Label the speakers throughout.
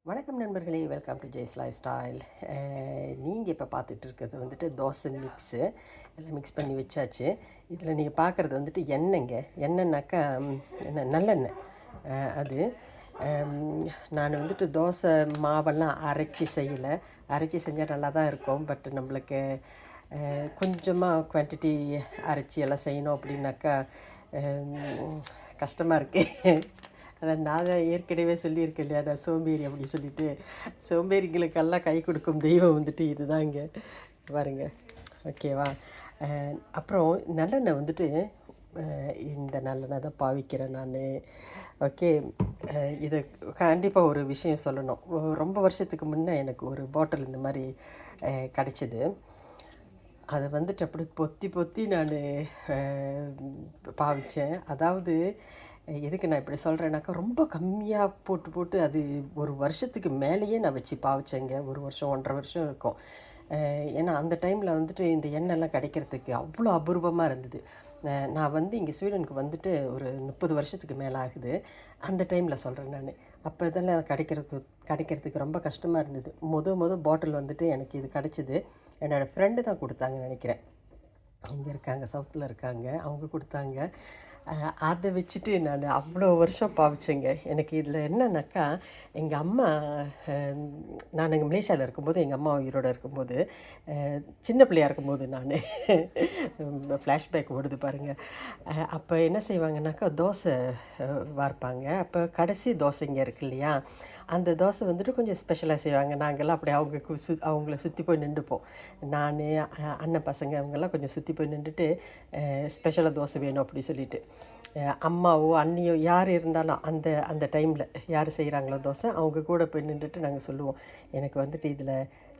Speaker 1: வணக்கம் நண்பர்களே, welcome to Jai's lifestyle. நீங்கள் இப்போ பார்த்துட்டு இருக்கிறது வந்துட்டு தோசை மிக்ஸு எல்லாம் மிக்ஸ் பண்ணி வச்சாச்சு. இதில் நீங்கள் பார்க்குறது வந்துட்டு எண்ணெய்ங்க. எண்ணெய்னாக்கா என்ன நல்லெண்ணெய். அது நான் வந்துட்டு தோசை மாவெல்லாம் அரைச்சி செய்யலை. அரைச்சி செஞ்சால் நல்லா தான் இருக்கும். பட் நம்மளுக்கு கொஞ்சமாக குவான்டிட்டி அரைச்சி எல்லாம் செய்யணும் அப்படின்னாக்கா கஷ்டமாக இருக்குது. அதை நான் ஏற்கனவே சொல்லியிருக்கேன் இல்லையா, நான் சோம்பேறி அப்படின்னு சொல்லிட்டு. சோம்பேறிகளுக்கெல்லாம் கை கொடுக்கும் தெய்வம் வந்துட்டு இதுதான் இங்கே பாருங்க. ஓகேவா? அப்புறம் நல்லெண்ணெய் வந்துட்டு இந்த நல்லெண்ணெய் தான் பாவிக்கிறேன் நான். ஓகே, இது கண்டிப்பாக ஒரு விஷயம் சொல்லணும். ரொம்ப வருஷத்துக்கு முன்னே எனக்கு ஒரு பாட்டில் இந்த மாதிரி கிடச்சிது. அதை வந்துட்டு அப்படி பொத்தி பொத்தி நான் பாவித்தேன். அதாவது எதுக்கு நான் இப்படி சொல்கிறேன்னாக்கா, ரொம்ப கம்மியாக போட்டு போட்டு அது ஒரு வருஷத்துக்கு மேலேயே நான் வச்சு பாவிச்சேங்க. ஒரு வருஷம் 1.5 வருஷம் இருக்கும். ஏன்னா அந்த டைமில் வந்துட்டு இந்த எண்ணெய்லாம் கிடைக்கிறதுக்கு அவ்வளோ அபூர்வமாக இருந்தது. நான் வந்து இங்கே ஸ்வீடனுக்கு வந்துட்டு ஒரு 30 வருஷத்துக்கு மேலே ஆகுது. அந்த டைமில் சொல்கிறேன் நான். அப்போ இதெல்லாம் கிடைக்கிறதுக்கு ரொம்ப கஷ்டமாக இருந்தது. மொதல் பாட்டில் வந்துட்டு எனக்கு இது கிடச்சிது. என்னோடய ஃப்ரெண்டு தான் கொடுத்தாங்கன்னு நினைக்கிறேன். இங்கே இருக்காங்க, சவுத்தில் இருக்காங்க, அவங்க கொடுத்தாங்க. அதை வச்சுட்டு நான் அவ்வளோ வருஷம் பாவிச்சேங்க. எனக்கு இதில் என்னன்னாக்கா, எங்கள் அம்மா நான் இங்கே மலேசியாவில் இருக்கும்போது, எங்கள் அம்மா உயிரோடு இருக்கும்போது, சின்ன பிள்ளையாக இருக்கும்போது நான் ஃப்ளாஷ்பேக் ஓடுது பாருங்கள். அப்போ என்ன செய்வாங்கன்னாக்கா, தோசை வார்ப்பாங்க. அப்போ கடைசி தோசைங்க இருக்கு இல்லையா, அந்த தோசை வந்துட்டு கொஞ்சம் ஸ்பெஷலாக செய்வாங்க. நாங்கள்லாம் அப்படி அவங்கள சுற்றி போய் நின்றுப்போம். நான் அண்ணன் பசங்க அவங்கெல்லாம் கொஞ்சம் சுற்றி போய் நின்றுட்டு ஸ்பெஷலாக தோசை வேணும் அப்படி சொல்லிட்டு, அம்மாவோ அண்ணியோ யார் இருந்தாலும் அந்த அந்த டைமில் யார் செய்கிறாங்களோ தோசை, அவங்க கூட போய் நின்றுட்டு நாங்கள் சொல்லுவோம், எனக்கு வந்துட்டு இதில்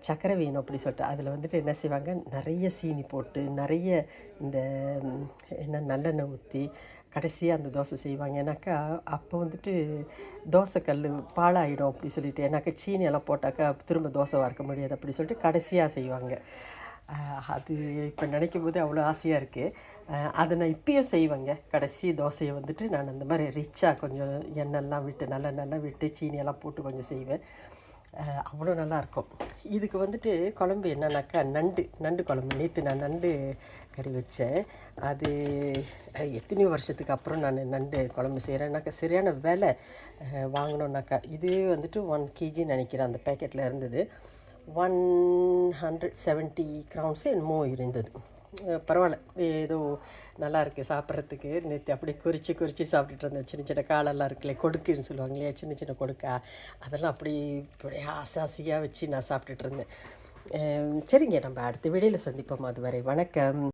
Speaker 1: சர்க்கரை வேணும் அப்படி சொல்லிட்டு. அதில் வந்துட்டு என்ன செய்வாங்க, நிறைய சீனி போட்டு நிறைய இந்த என்ன நல்லெண்ணெய் ஊற்றி கடைசியாக அந்த தோசை செய்வாங்க. ஏன்னாக்கா அப்போ வந்துட்டு தோசை கல் பாழாயிடும் அப்படி சொல்லிட்டு, ஏன்னாக்கா சீனியெல்லாம் போட்டாக்கா திரும்ப தோசை வார்க்க முடியாது அப்படி சொல்லிட்டு கடைசியாக செய்வாங்க. அது இப்போ நினைக்கும் போது அவ்வளோ ஆசையாக இருக்குது. அதை நான் இப்பயும் செய்வேங்க. கடைசி தோசையை வந்துட்டு நான் அந்த மாதிரி ரிச்சாக கொஞ்சம் எண்ணெய்லாம் விட்டு நல்லெண்ணெய்லாம் விட்டு சீனியெல்லாம் போட்டு கொஞ்சம் செய்வேன். அவ்வளோ நல்லாயிருக்கும். இதுக்கு வந்துட்டு குழம்பு என்னன்னாக்கா, நண்டு குழம்பு. நேற்று நான் நண்டு கறி வச்சேன். அது எத்தனையோ வருஷத்துக்கு அப்புறம் நான் நண்டு குழம்பு செய்கிறேன்னாக்கா, சரியான விலை வாங்கினோன்னாக்கா. இது வந்துட்டு 1 kg நினைக்கிறேன், அந்த பேக்கெட்டில் இருந்தது. 170 crowns என்னமோ இருந்தது. பரவாயில்ல, ஏதோ நல்லா இருக்குது சாப்பிட்றதுக்கு. நேற்று அப்படி குறித்து சாப்பிட்டுட்டு இருந்தேன். சின்ன சின்ன காலெல்லாம் இருக்குல்ல, கொடுக்குன்னு சொல்லுவாங்க இல்லையா, சின்ன சின்ன கொடுக்கா, அதெல்லாம் அப்படி ஆசையாக வச்சு நான் சாப்பிட்டுட்டு இருந்தேன். சரிங்க, நம்ம அடுத்த வீடியோவில் சந்திப்போம். அதுவரை வணக்கம்.